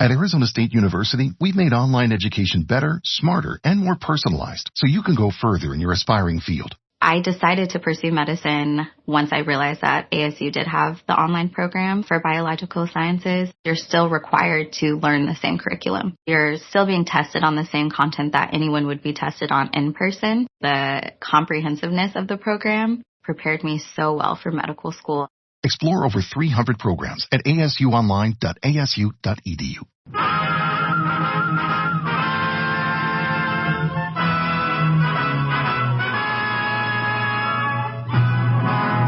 At Arizona State University, we've made online education better, smarter, and more personalized so you can go further in your aspiring field. I decided to pursue medicine once I realized that ASU did have the online program for biological sciences. You're still required to learn the same curriculum. You're still being tested on the same content that anyone would be tested on in person. The comprehensiveness of the program prepared me so well for medical school. Explore over 300 programs at asuonline.asu.edu.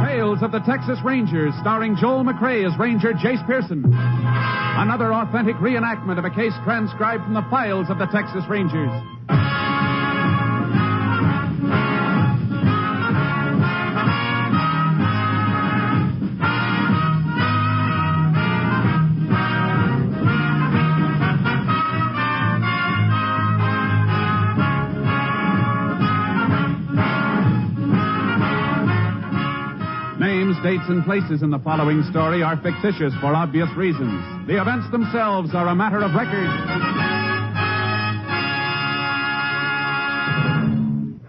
Tales of the Texas Rangers, starring Joel McRae as Ranger Jace Pearson. Another authentic reenactment of a case transcribed from the files of the Texas Rangers. Names, dates, and places in the following story are fictitious for obvious reasons. The events themselves are a matter of record.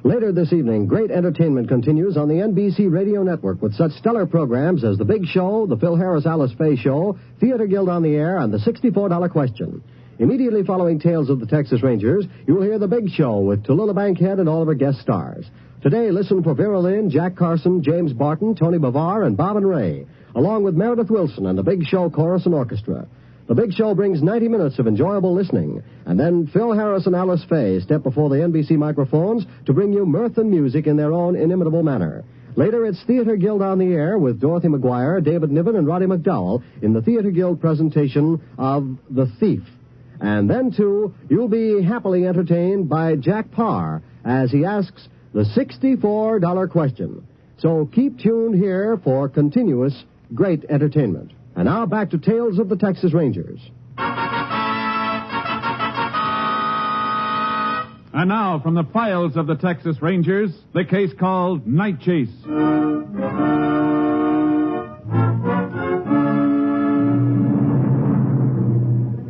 Later this evening, great entertainment continues on the NBC Radio Network with such stellar programs as The Big Show, The Phil Harris-Alice Faye Show, Theater Guild on the Air, and The $64 Question. Immediately following Tales of the Texas Rangers, you will hear The Big Show with Tallulah Bankhead and all of her guest stars. Today, listen for Vera Lynn, Jack Carson, James Barton, Tony Bavar, and Bob and Ray, along with Meredith Wilson and the Big Show Chorus and Orchestra. The Big Show brings 90 minutes of enjoyable listening, and then Phil Harris and Alice Faye step before the NBC microphones to bring you mirth and music in their own inimitable manner. Later, it's Theater Guild on the Air with Dorothy McGuire, David Niven, and Roddy McDowell in the Theater Guild presentation of The Thief. And then, too, you'll be happily entertained by Jack Parr as he asks the $64 question. So keep tuned here for continuous great entertainment. And now back to Tales of the Texas Rangers. And now, from the files of the Texas Rangers, the case called Night Chase.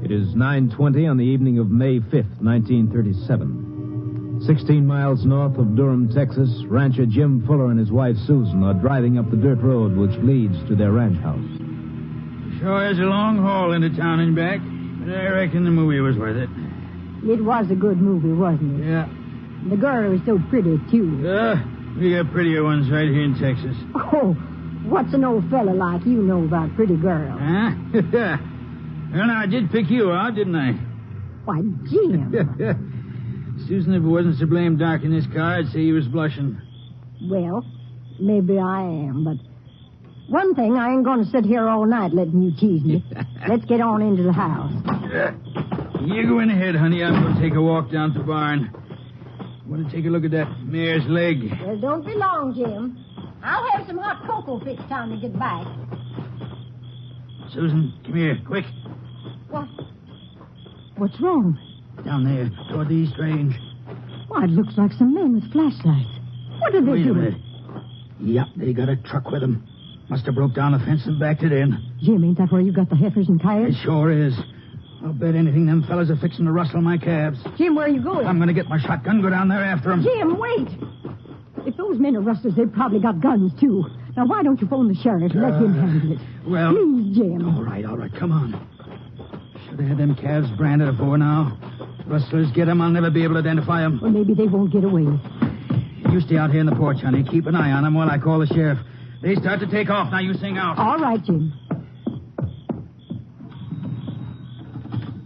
It is 9:20 on the evening of May 5th, 1937. 16 miles north of Durham, Texas, rancher Jim Fuller and his wife Susan are driving up the dirt road which leads to their ranch house. Sure is a long haul into town and back, but I reckon the movie was worth it. It was a good movie, wasn't it? Yeah. The girl was so pretty, too. We got prettier ones right here in Texas. Oh, what's an old fella like you know about pretty girls? Huh? Well, I did pick you out, didn't I? Why, Jim. Susan, if it wasn't so blame dark in this car, I'd say you was blushing. Well, maybe I am, but one thing, I ain't going to sit here all night letting you tease me. Let's get on into the house. You go in ahead, honey. I'm going to take a walk down to the barn. I want to take a look at that mare's leg. Well, don't be long, Jim. I'll have some hot cocoa fixed time to get back. Susan, come here, quick. What? What's wrong? Down there, toward the east range. Why, it looks like some men with flashlights. What are they Wait a doing? minute. Yep, they got a truck with them. Must have broke down the fence and backed it in. Jim, ain't that where you got the heifers and coyotes? It sure is. I'll bet anything them fellas are fixing to rustle my calves. Jim, where are you going? I'm going to get my shotgun, go down there after them. Jim, wait! If those men are rustlers, they've probably got guns, too. Now, why don't you phone the sheriff and let him handle it? Well... Please, Jim. All right, come on. Should have had them calves branded afore now. Rustlers get them, I'll never be able to identify them. Well, maybe they won't get away. You stay out here in the porch, honey. Keep an eye on them while I call the sheriff. They start to take off. Now you sing out. All right, Jim.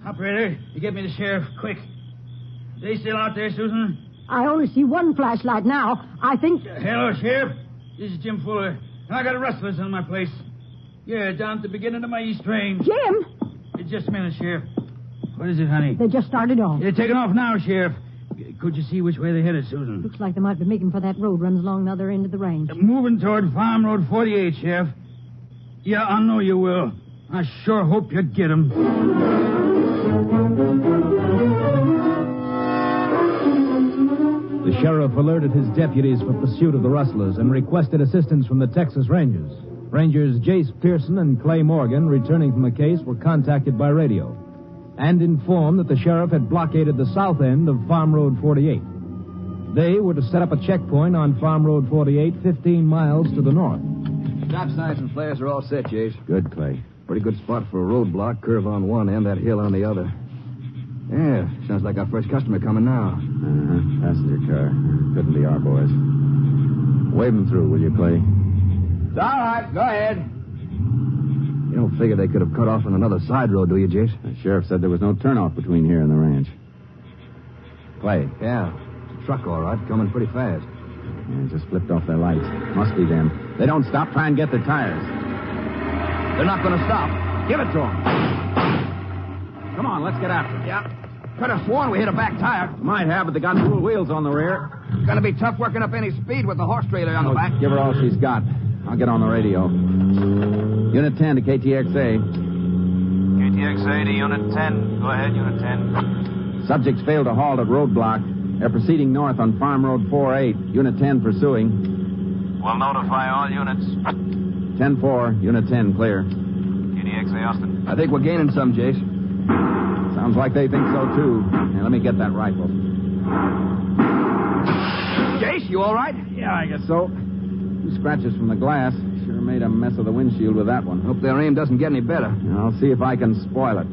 Operator, you get me the sheriff, quick. They still out there, Susan? I only see one flashlight now. I think... Hello, Sheriff. This is Jim Fuller. I got rustlers in my place. Yeah, down at the beginning of my east range. Jim! Just a minute, Sheriff. What is it, honey? They just started off. They're taking off now, Sheriff. Could you see which way they headed, Susan? Looks like they might be making for that road runs along the other end of the range. Moving toward Farm Road 48, Sheriff. Yeah, I know you will. I sure hope you get them. The sheriff alerted his deputies for pursuit of the rustlers and requested assistance from the Texas Rangers. Rangers Jace Pearson and Clay Morgan, returning from a case, were contacted by radio. and informed that the sheriff had blockaded the south end of Farm Road 48. They were to set up a checkpoint on Farm Road 48, 15 miles to the north. Stop signs and flares are all set, Jace. Good, Clay. Pretty good spot for a roadblock, curve on one end, that hill on the other. Yeah, sounds like our first customer coming now. Passenger car. Couldn't be our boys. Wave them through, will you, Clay? It's all right. Go ahead. You don't figure they could have cut off on another side road, do you, Jace? The sheriff said there was no turnoff between here and the ranch. Clay. Yeah. It's a truck, all right, coming pretty fast. Yeah, just flipped off their lights. Must be them. They don't stop, try and get their tires. They're not going to stop. Give it to them. Come on, let's get after them. Yeah. Could have sworn we hit a back tire. Might have, but they got dual wheels on the rear. It's going to be tough working up any speed with the horse trailer on the back. Give her all she's got. I'll get on the radio. Unit 10 to KTXA. KTXA to Unit 10. Go ahead, Unit 10. Subjects failed to halt at roadblock. They're proceeding north on Farm Road 48. Unit 10 pursuing. We'll notify all units. 10-4, Unit 10, clear. KTXA, Austin. I think we're gaining some, Jace. Sounds like they think so, too. Now, let me get that rifle. Jace, you all right? Yeah, I guess so. 2 scratches from the glass. Sure made a mess of the windshield with that one. Hope their aim doesn't get any better. I'll see if I can spoil it.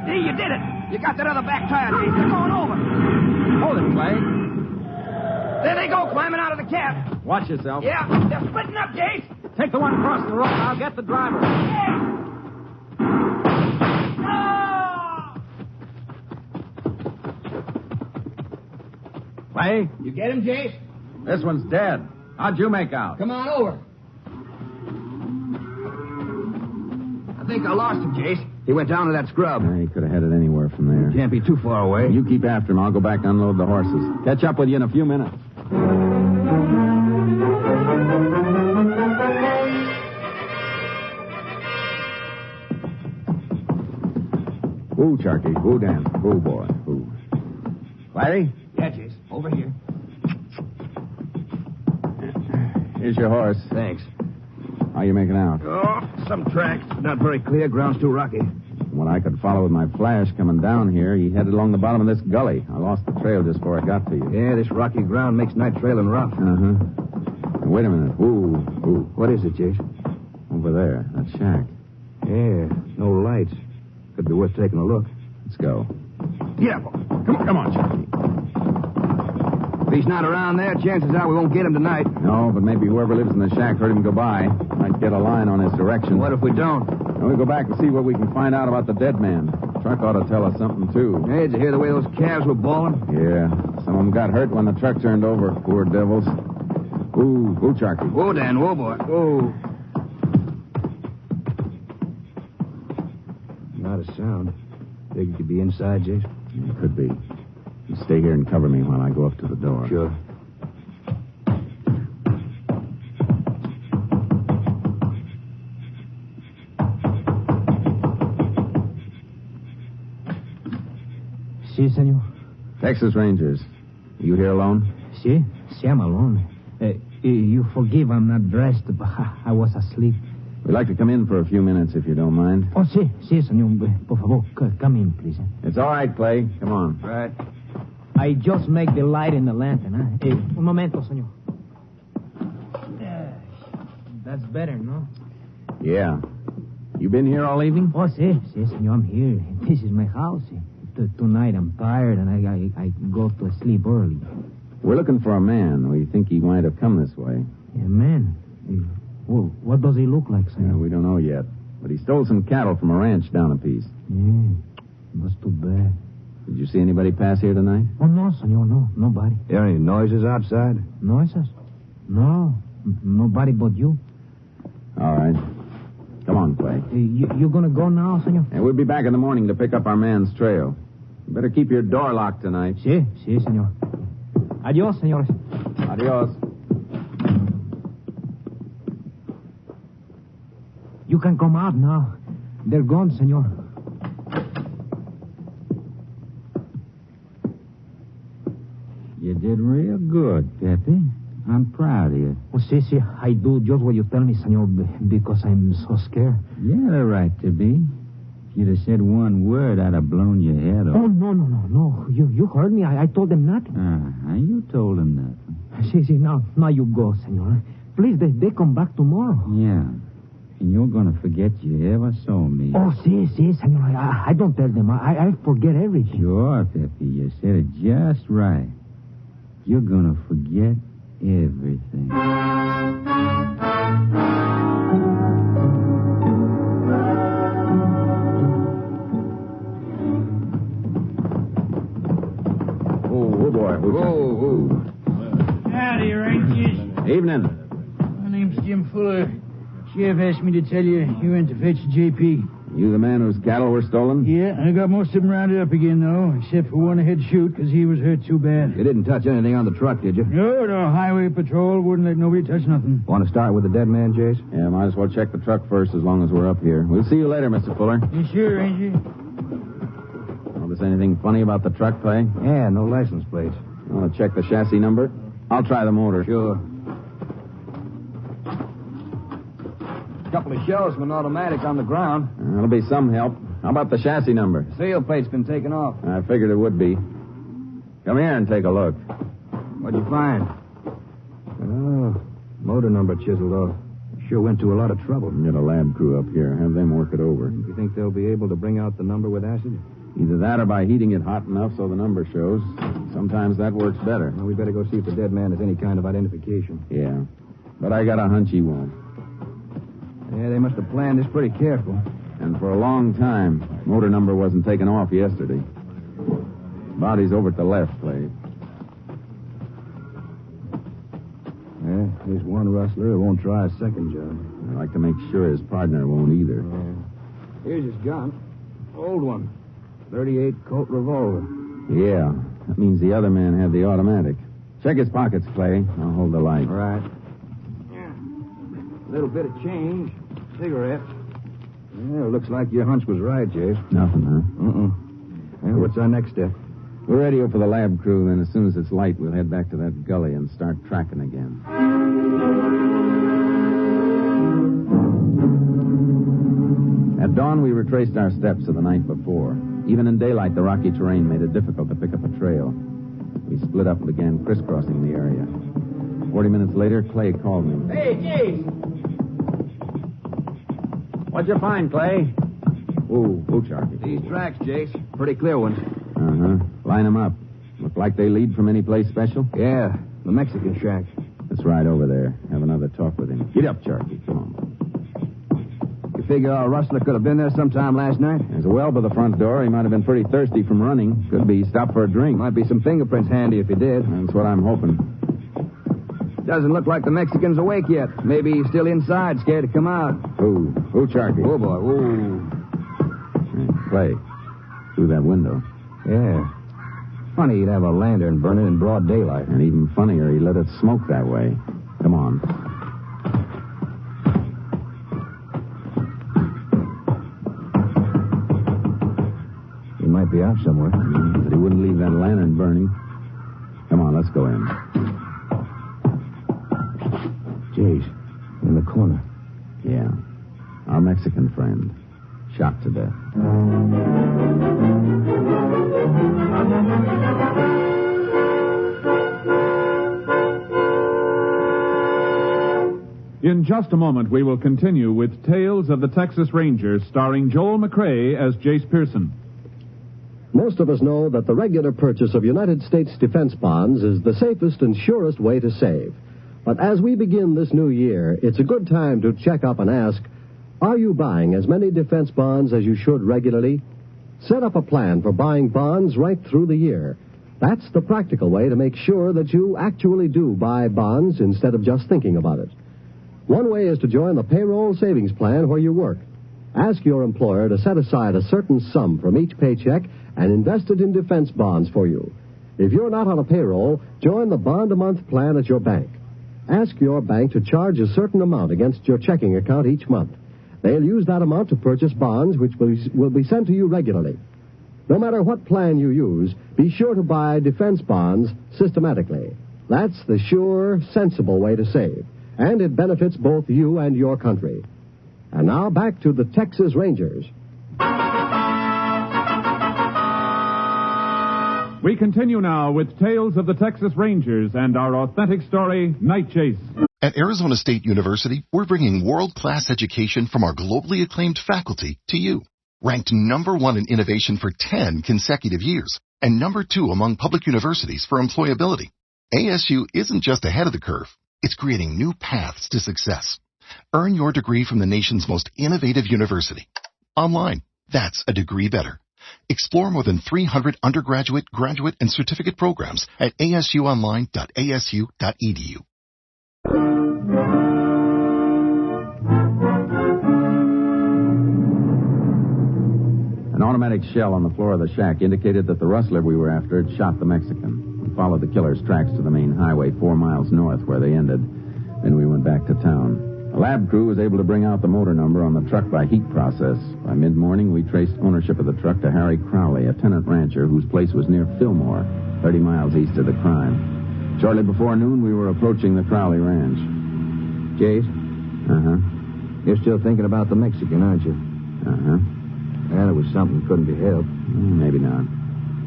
Hey, you did it. You got that other back tire, Jace. They're going over. Hold it, Clay. There they go, climbing out of the cab. Watch yourself. Yeah, they're splitting up, Jace. Take the one across the road. I'll get the driver. Yeah. Clay, You get him, Jace? this one's dead. How'd you make out? Come on over. I think I lost him, Jace. He went down to that scrub. He could have headed anywhere from there. Can't be too far away. You keep after him. I'll go back and unload the horses. Catch up with you in a few minutes. Ooh, Sharky. Ooh, Dan. Ooh, boy. Ooh. Larry? Yeah, Jace. Over here. Here's your horse. Thanks. How you making out? Oh, some tracks. Not very clear. Ground's too rocky. From what I could follow with my flash coming down here, he headed along the bottom of this gully. I lost the trail just before I got to you. Yeah, this rocky ground makes night trailing rough. Uh-huh. Wait a minute. Ooh. What is it, Jace? Over there. That shack. Yeah, no lights. Could be worth taking a look. Let's go. Yeah, come on, Chucky. If he's not around there, chances are we won't get him tonight. No, but maybe whoever lives in the shack heard him go by. Might get a line on his direction. What if we don't? And we'll go back and see what we can find out about the dead man. The truck ought to tell us something, too. Hey, did you hear the way those calves were bawling? Yeah. Some of them got hurt when the truck turned over. Poor devils. Ooh, Charky. Whoa, Dan. Whoa, boy. Whoa. Not a sound. Think you could be inside, Jace? It could be. You stay here and cover me while I go up to the door. Sure. Si, senor. Texas Rangers. You here alone? Si, I'm alone. You forgive I'm not dressed, but I was asleep. We'd like to come in for a few minutes, if you don't mind. Oh, si, senor. Por favor, come in, please. It's all right, Clay. Come on. Right. I just make the light in the lantern, huh? Un momento, senor. That's better, no? Yeah. You been here all evening? Oh, si, senor, I'm here. This is my house. Tonight I'm tired, and I go to sleep early. We're looking for a man. We think he might have come this way. Yeah, man. Well, what does he look like, senor? We don't know yet. But he stole some cattle from a ranch down a piece. Yeah, that's too bad. Did you see anybody pass here tonight? Oh, no, senor, no. Nobody. There any noises outside? Noises? No. Nobody but you. All right. Come on, Clay. You gonna go now, senor? And we'll be back in the morning to pick up our man's trail. You better keep your door locked tonight. Si, senor. Adios, senores. Adios. You can come out now. They're gone, senor. You did real good, Pepe. I'm proud of you. Oh, si, I do just what you tell me, senor, because I'm so scared. You had a right to be. you'd have said one word, I'd have blown your head off. Oh, no. You heard me. I told them nothing. You told him nothing. See, now you go, senor. Please, they come back tomorrow. Yeah. And you're going to forget you ever saw me. Oh, si, senor. I don't tell them. I forget everything. Sure, Pepe. You said it just right. You're going to forget everything. Oh, boy. Oh. Howdy, Rangers. Evening. My name's Jim Fuller. Sheriff asked me to tell you went to fetch J.P. You the man whose cattle were stolen? Yeah, I got most of them rounded up again, though, except for one I had to shoot because he was hurt too bad. You didn't touch anything on the truck, did you? No, Highway Patrol wouldn't let nobody touch nothing. Want to start with the dead man, Jace? Yeah, might as well check the truck first as long as we're up here. We'll see you later, Mr. Fuller. You sure, Ranger? Notice anything funny about the truck, Clay? Yeah, no license plates. Want to check the chassis number? I'll try the motor. Sure. Couple of shells from an automatic on the ground. That'll be some help. How about the chassis number? Sail plate's been taken off. I figured it would be. Come here and take a look. What'd you find? Oh, motor number chiseled off. Sure went to a lot of trouble. Get a lab crew up here. Have them work it over. You think they'll be able to bring out the number with acid? Either that or by heating it hot enough so the number shows. Sometimes that works better. Well, we better go see if the dead man has any kind of identification. Yeah. But I got a hunch he won't. Yeah, they must have planned this pretty careful. And for a long time, motor number wasn't taken off yesterday. Body's over at the left, Clay. Yeah, there's one rustler who won't try a second job. I'd like to make sure his partner won't either. Yeah. Here's his gun. Old one. 38 Colt revolver. Yeah, that means the other man had the automatic. Check his pockets, Clay. I'll hold the light. All right. Yeah. A little bit of change. Cigarette. Yeah, looks like your hunch was right, Jace. Nothing, huh? Well, what's our next step? We're ready for the lab crew, then as soon as it's light, we'll head back to that gully and start tracking again. At dawn, we retraced our steps of the night before. Even in daylight, the rocky terrain made it difficult to pick up a trail. We split up and began crisscrossing the area. 40 minutes later, Clay called me. Hey, Jace! What'd you find, Clay? Who, Sharky? These tracks, Jace. Pretty clear ones. Uh-huh. Line them up. Look like they lead from any place special? Yeah, the Mexican shack. Let's ride over there. Have another talk with him. Get up, Sharky. Come on. You figure our rustler could have been there sometime last night? There's a well by the front door. He might have been pretty thirsty from running. Could be stopped for a drink. Might be some fingerprints handy if he did. That's what I'm hoping. Doesn't look like the Mexican's awake yet. Maybe he's still inside, scared to come out. Who, Sharky? Oh, boy. Ooh. Hey, Clay, through that window. Yeah. Funny he'd have a lantern burning in broad daylight. And even funnier, he let it smoke that way. Come on. He might be out somewhere. But he wouldn't leave that lantern burning. Come on, let's go in. Jeez, in the corner. Yeah. Our Mexican friend. Shot to death. In just a moment, we will continue with Tales of the Texas Rangers, starring Joel McCrea as Jace Pearson. Most of us know that the regular purchase of United States defense bonds is the safest and surest way to save. But as we begin this new year, it's a good time to check up and ask, are you buying as many defense bonds as you should regularly? Set up a plan for buying bonds right through the year. That's the practical way to make sure that you actually do buy bonds instead of just thinking about it. One way is to join the payroll savings plan where you work. Ask your employer to set aside a certain sum from each paycheck and invest it in defense bonds for you. If you're not on a payroll, join the bond-a-month plan at your bank. Ask your bank to charge a certain amount against your checking account each month. They'll use that amount to purchase bonds which will be sent to you regularly. No matter what plan you use, be sure to buy defense bonds systematically. That's the sure, sensible way to save. And it benefits both you and your country. And now back to the Texas Rangers. We continue now with Tales of the Texas Rangers and our authentic story, Night Chase. At Arizona State University, we're bringing world-class education from our globally acclaimed faculty to you. Ranked number 1 in innovation for 10 consecutive years and number 2 among public universities for employability. ASU isn't just ahead of the curve. It's creating new paths to success. Earn your degree from the nation's most innovative university. Online. That's a degree better. Explore more than 300 undergraduate, graduate, and certificate programs at asuonline.asu.edu. An automatic shell on the floor of the shack indicated that the rustler we were after had shot the Mexican. We followed the killer's tracks to the main highway 4 miles north where they ended. Then we went back to town. The lab crew was able to bring out the motor number on the truck by heat process. By mid-morning, we traced ownership of the truck to Harry Crowley, a tenant rancher whose place was near Fillmore, 30 miles east of the crime. Shortly before noon, we were approaching the Crowley ranch. Jace? Uh-huh. You're still thinking about the Mexican, aren't you? Uh-huh. Well, it was something that couldn't be helped. Maybe not.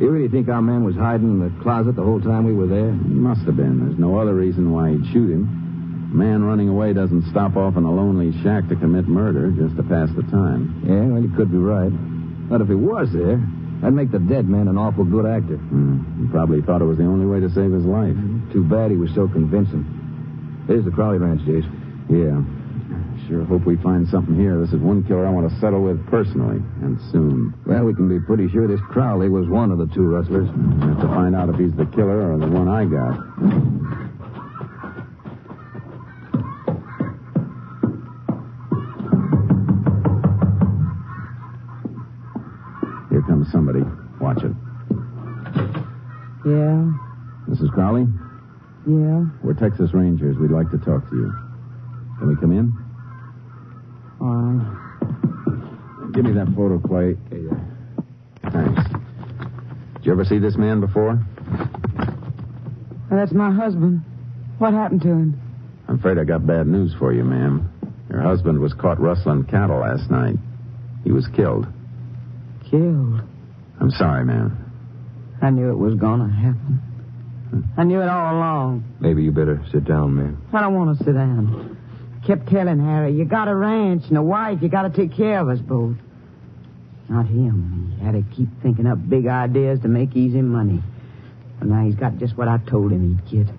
You really think our man was hiding in the closet the whole time we were there? He must have been. There's no other reason why he'd shoot him. A man running away doesn't stop off in a lonely shack to commit murder just to pass the time. Yeah, well, you could be right. But if he was there, that'd make the dead man an awful good actor. He probably thought it was the only way to save his life. Too bad he was so convincing. There's the Crowley Ranch, Jace. Yeah. Sure hope we find something here. This is one killer I want to settle with personally, and soon. Well, we can be pretty sure this Crowley was one of the 2 rustlers. We'll have to find out if he's the killer or the one I got. Here comes somebody. Watch it. Yeah? Mrs. Crowley? Yeah? We're Texas Rangers. We'd like to talk to you. Can we come in? All right. Give me that photo, Clay. Thanks. Did you ever see this man before? Well, that's my husband. What happened to him? I'm afraid I got bad news for you, ma'am. Your husband was caught rustling cattle last night. He was killed. Killed? I'm sorry, ma'am. I knew it was going to happen. I knew it all along. Maybe you better sit down, man. I don't want to sit down. Kept telling Harry, you got a ranch and a wife, you got to take care of us both. Not him. He had to keep thinking up big ideas to make easy money. And now he's got just what I told him he'd get.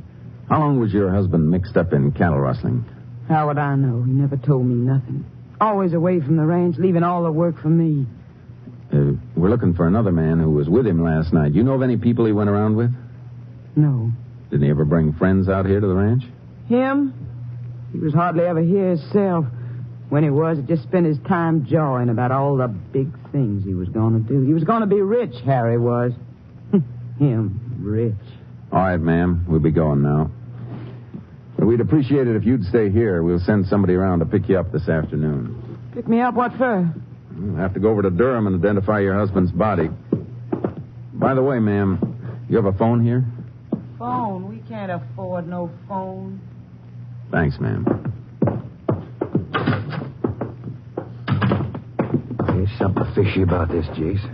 How long was your husband mixed up in cattle rustling? How would I know? He never told me nothing. Always away from the ranch, leaving all the work for me. We're looking for another man who was with him last night. You know of any people he went around with? No. Didn't he ever bring friends out here to the ranch? Him? He was hardly ever here himself. When he was, he just spent his time jawing about all the big things he was going to do. He was going to be rich, Harry was. Him, rich. All right, ma'am. We'll be going now. But we'd appreciate it if you'd stay here. We'll send somebody around to pick you up this afternoon. Pick me up? What for? We'll have to go over to Durham and identify your husband's body. By the way, ma'am, you have a phone here? Phone? We can't afford no phone. Thanks, ma'am. There's something fishy about this, Jace.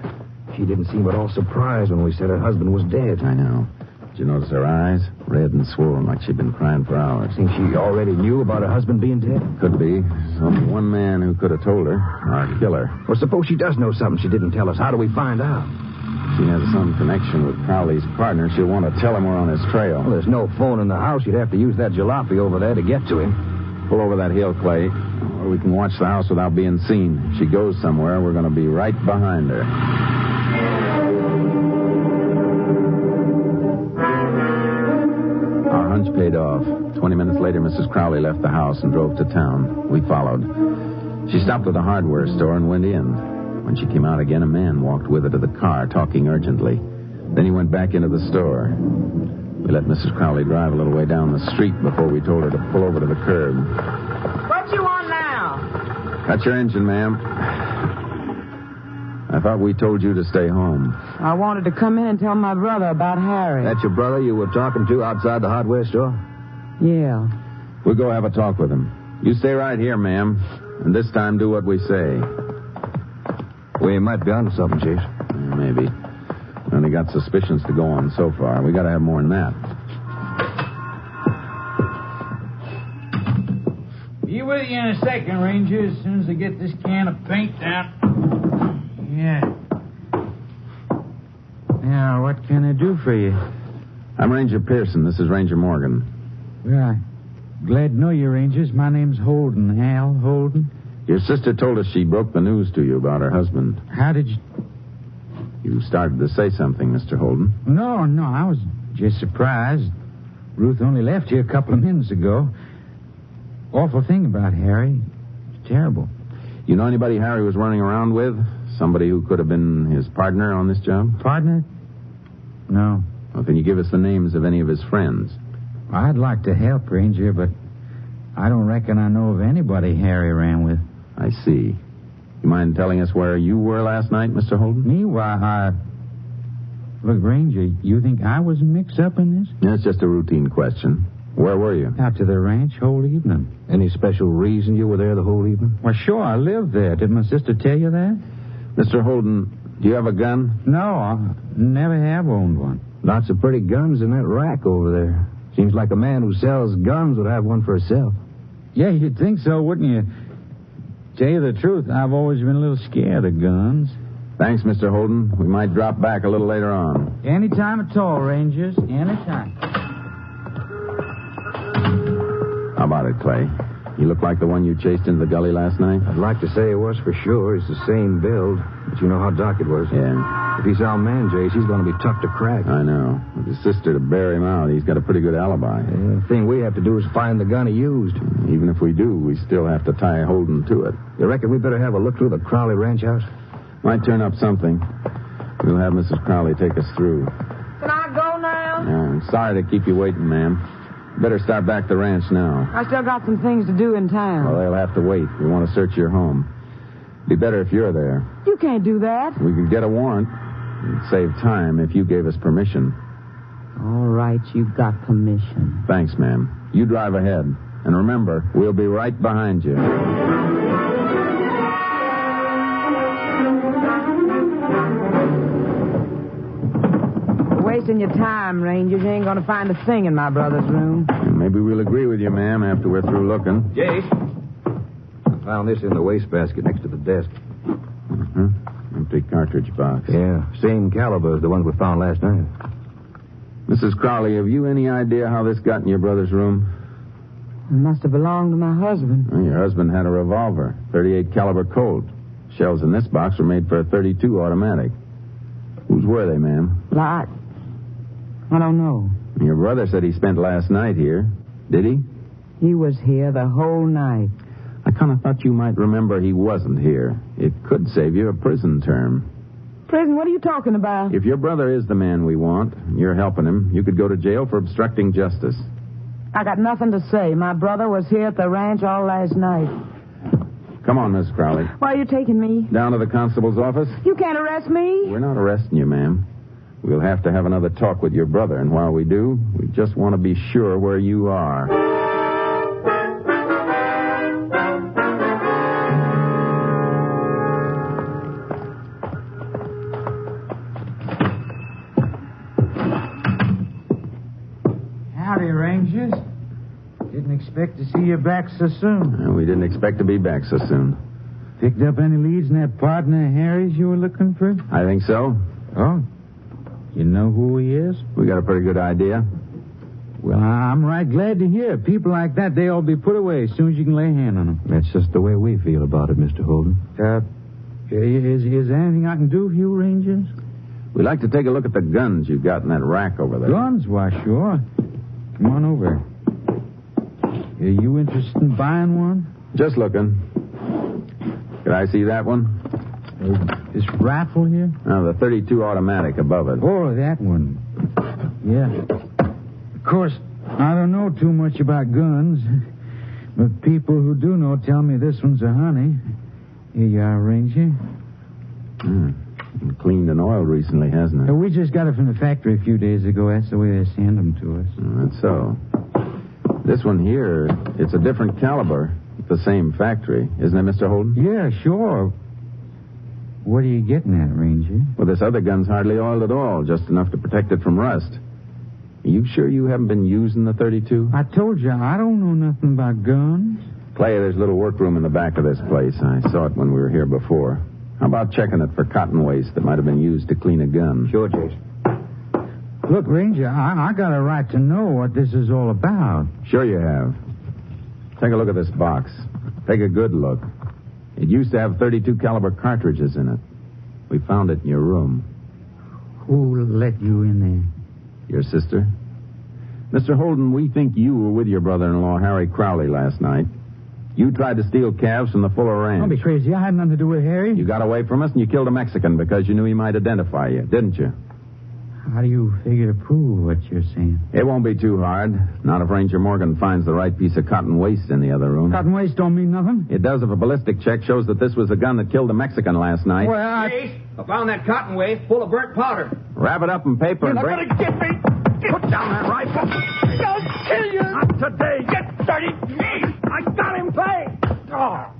She didn't seem at all surprised when we said her husband was dead. I know. Did you notice her eyes? Red and swollen like she'd been crying for hours. Think she already knew about her husband being dead? Could be. There's only one man who could have told her. Our killer. Well, suppose she does know something she didn't tell us. How do we find out? If she has some connection with Crowley's partner, she'll want to tell him we're on his trail. Well, there's no phone in the house. You'd have to use that jalopy over there to get to him. Pull over that hill, Clay. Or we can watch the house without being seen. If she goes somewhere, we're going to be right behind her. Our hunch paid off. 20 minutes later, Mrs. Crowley left the house and drove to town. We followed. She stopped at a hardware store and went in. When she came out again, a man walked with her to the car, talking urgently. Then he went back into the store. We let Mrs. Crowley drive a little way down the street before we told her to pull over to the curb. What you want now? Cut your engine, ma'am. I thought we told you to stay home. I wanted to come in and tell my brother about Harry. That's your brother you were talking to outside the hardware store? Yeah. We'll go have a talk with him. You stay right here, ma'am. And this time do what we say. We might be onto something, Chief. Maybe. Only got suspicions to go on so far. We got to have more than that. Be with you in a second, Ranger, as soon as I get this can of paint down. Yeah. Now, what can I do for you? I'm Ranger Pearson. This is Ranger Morgan. Well, I'm glad to know you, Rangers. My name's Holden, Hal Holden. Your sister told us she broke the news to you about her husband. How did you... You started to say something, Mr. Holden. No, I was just surprised. Ruth only left here a couple of minutes ago. Awful thing about Harry. It's terrible. You know anybody Harry was running around with? Somebody who could have been his partner on this job? Partner? No. Well, can you give us the names of any of his friends? I'd like to help, Ranger, but I don't reckon I know of anybody Harry ran with. I see. You mind telling us where you were last night, Mr. Holden? Me? Why, Look, Ranger, you think I was mixed up in this? That's just a routine question. Where were you? Out to the ranch whole evening. Any special reason you were there the whole evening? Well, sure, I lived there. Did my sister tell you that? Mr. Holden, do you have a gun? No, I never have owned one. Lots of pretty guns in that rack over there. Seems like a man who sells guns would have one for himself. Yeah, you'd think so, wouldn't you? Tell you the truth, I've always been a little scared of guns. Thanks, Mr. Holden. We might drop back a little later on. Anytime at all, Rangers. Anytime. How about it, Clay? You look like the one you chased into the gully last night? I'd like to say it was for sure. He's the same build, but you know how dark it was. Yeah. If he's our man, Jace, he's going to be tough to crack. I know. With his sister to bear him out, he's got a pretty good alibi. Yeah, the thing we have to do is find the gun he used. Even if we do, we still have to tie Holden to it. You reckon we better have a look through the Crowley ranch house? Might turn up something. We'll have Mrs. Crowley take us through. Can I go now? I'm sorry to keep you waiting, ma'am. Better start back the ranch now. I still got some things to do in town. Well, they'll have to wait. We want to search your home. Be better if you're there. You can't do that. We could get a warrant. It'd save time if you gave us permission. All right, you've got permission. Thanks, ma'am. You drive ahead. And remember, we'll be right behind you. Wasting your time, Rangers. You ain't going to find a thing in my brother's room. Maybe we'll agree with you, ma'am, after we're through looking. Jace. I found this in the wastebasket next to the desk. Mm-hmm. Empty cartridge box. Yeah, same caliber as the ones we found last night. Mrs. Crowley, have you any idea how this got in your brother's room? It must have belonged to my husband. Well, your husband had a revolver, 38 caliber Colt. Shells in this box were made for a 32 automatic. Whose were they, ma'am? I don't know. Your brother said he spent last night here. Did he? He was here the whole night. I kind of thought you might remember he wasn't here. It could save you a prison term. Prison? What are you talking about? If your brother is the man we want, and you're helping him, you could go to jail for obstructing justice. I got nothing to say. My brother was here at the ranch all last night. Come on, Miss Crowley. Why are you taking me? Down to the constable's office? You can't arrest me. We're not arresting you, ma'am. We'll have to have another talk with your brother, and while we do, we just want to be sure where you are. Howdy, Rangers. Didn't expect to see you back so soon. We didn't expect to be back so soon. Picked up any leads in that partner of Harry's you were looking for? I think so. Oh? You know who he is? We got a pretty good idea. Well, I'm right glad to hear. People like that, they all be put away as soon as you can lay a hand on them. That's just the way we feel about it, Mr. Holden. Is there anything I can do for you, Rangers? We'd like to take a look at the guns you got in that rack over there. Guns? Why, sure. Come on over. Are you interested in buying one? Just looking. Could I see that one? This rifle here? No, the 32 automatic above it. Oh, that one. Yeah. Of course, I don't know too much about guns, but people who do know tell me this one's a honey. Here you are, Ranger. Cleaned and oiled recently, hasn't it? We just got it from the factory a few days ago. That's the way they send them to us. That's so. This one here, it's a different caliber. The same factory, isn't it, Mr. Holden? Yeah, sure. What are you getting at, Ranger? Well, this other gun's hardly oiled at all, just enough to protect it from rust. Are you sure you haven't been using the 32? I told you, I don't know nothing about guns. Clay, there's a little workroom in the back of this place. I saw it when we were here before. How about checking it for cotton waste that might have been used to clean a gun? Sure, Jason. Look, Ranger, I got a right to know what this is all about. Sure you have. Take a look at this box. Take a good look. It used to have 32 caliber cartridges in it. We found it in your room. Who let you in there? Your sister? Mr. Holden, we think you were with your brother-in-law, Harry Crowley, last night. You tried to steal calves from the Fuller Ranch. Don't be crazy. I had nothing to do with Harry. You got away from us and you killed a Mexican because you knew he might identify you, didn't you? How do you figure to prove what you're saying? It won't be too hard. Not if Ranger Morgan finds the right piece of cotton waste in the other room. Cotton waste don't mean nothing. It does if a ballistic check shows that this was the gun that killed the Mexican last night. Well, I found that cotton waste full of burnt powder. Wrap it up in paper and bring... You're not gonna get me! Put down that rifle! I'll kill you! Not today! Get dirty! Me! I got him pegged! Oh.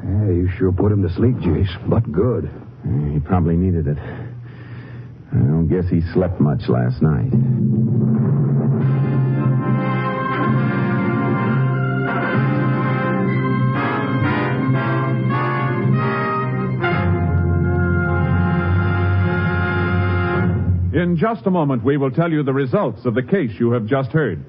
Hey, you sure put him to sleep, Jace. But good. He probably needed it. I don't guess he slept much last night. In just a moment, we will tell you the results of the case you have just heard.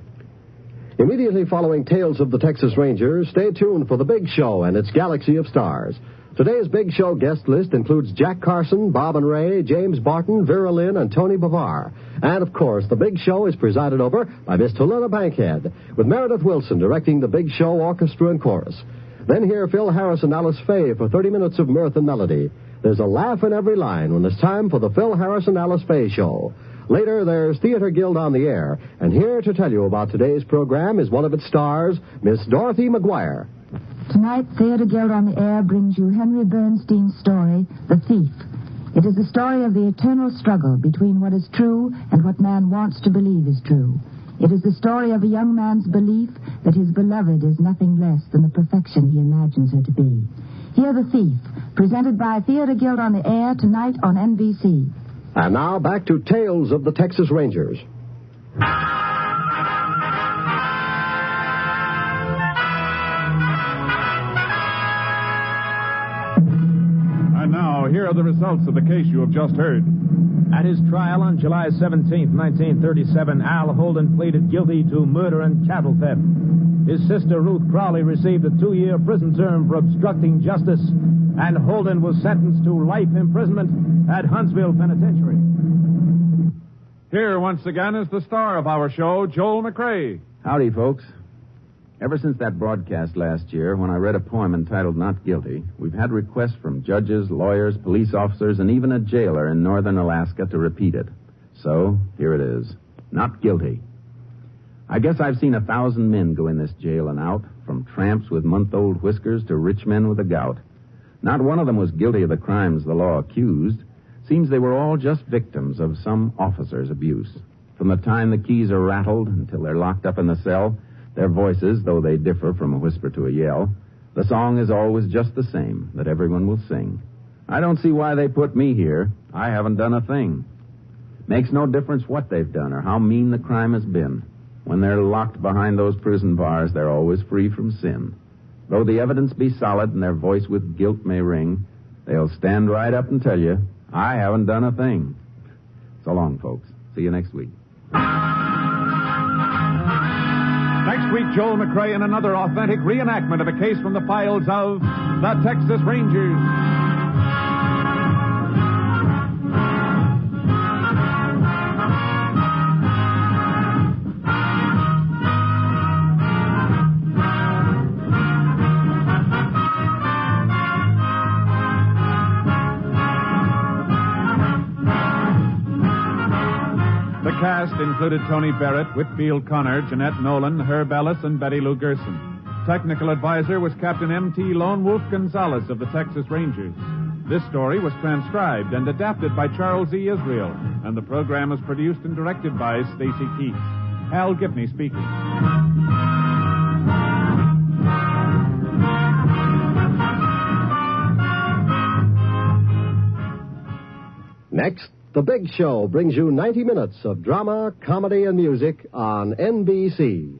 Immediately following Tales of the Texas Rangers, stay tuned for The Big Show and its galaxy of stars. Today's Big Show guest list includes Jack Carson, Bob and Ray, James Barton, Vera Lynn, and Tony Bavar. And, of course, The Big Show is presided over by Miss Helena Bankhead, with Meredith Wilson directing The Big Show Orchestra and Chorus. Then hear Phil Harris and Alice Faye for 30 minutes of mirth and melody. There's a laugh in every line when it's time for the Phil Harris and Alice Faye Show. Later, there's Theater Guild on the Air. And here to tell you about today's program is one of its stars, Miss Dorothy McGuire. Tonight, Theater Guild on the Air brings you Henry Bernstein's story, The Thief. It is the story of the eternal struggle between what is true and what man wants to believe is true. It is the story of a young man's belief that his beloved is nothing less than the perfection he imagines her to be. Hear The Thief, presented by Theater Guild on the Air tonight on NBC. And now back to Tales of the Texas Rangers. And now, here are the results of the case you have just heard. At his trial on July 17, 1937, Al Holden pleaded guilty to murder and cattle theft. His sister, Ruth Crowley, received a 2-year prison term for obstructing justice, and Holden was sentenced to life imprisonment at Huntsville Penitentiary. Here, once again, is the star of our show, Joel McRae. Howdy, folks. Ever since that broadcast last year, when I read a poem entitled Not Guilty, we've had requests from judges, lawyers, police officers, and even a jailer in northern Alaska to repeat it. So, here it is. Not Guilty. I guess I've seen 1,000 men go in this jail and out, from tramps with month-old whiskers to rich men with the gout. Not one of them was guilty of the crimes the law accused. Seems they were all just victims of some officer's abuse. From the time the keys are rattled until they're locked up in the cell, their voices, though they differ from a whisper to a yell, the song is always just the same, that everyone will sing. I don't see why they put me here. I haven't done a thing. Makes no difference what they've done or how mean the crime has been. When they're locked behind those prison bars, they're always free from sin. Though the evidence be solid and their voice with guilt may ring, they'll stand right up and tell you, I haven't done a thing. So long, folks. See you next week. Next week, Joel McRae in another authentic reenactment of a case from the files of the Texas Rangers. The cast included Tony Barrett, Whitfield Connor, Jeanette Nolan, Herb Ellis, and Betty Lou Gerson. Technical advisor was Captain M.T. Lone Wolf Gonzalez of the Texas Rangers. This story was transcribed and adapted by Charles E. Israel, and the program was produced and directed by Stacy Keats. Hal Gibney speaking. Next, The Big Show brings you 90 minutes of drama, comedy, and music on NBC.